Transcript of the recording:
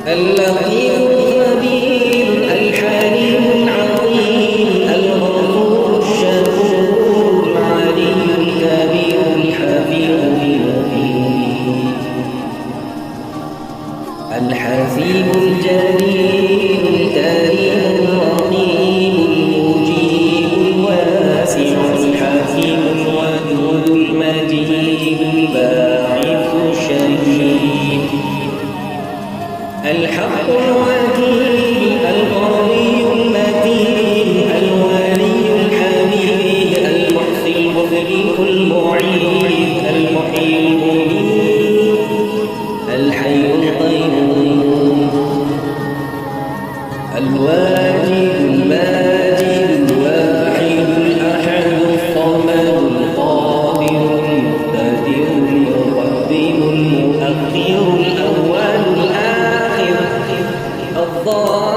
اللطيف الخبير الحليم العظيم الغفور الشكور العلي الكبير الحفيظ المبين الحسيب الجليل الكريم الرقيب المجيب الواسع الحكيم الودود المجيد الباعث الشهيد الحق الوكيل القوي المتين الولي الحميد المحصي المبدئ المعيد المحيي المميت الحي القيوم الواجد الماجد الواحد الأحد الصمد القادر المقتدر المقدم المؤخر الأول الآخر الظاهر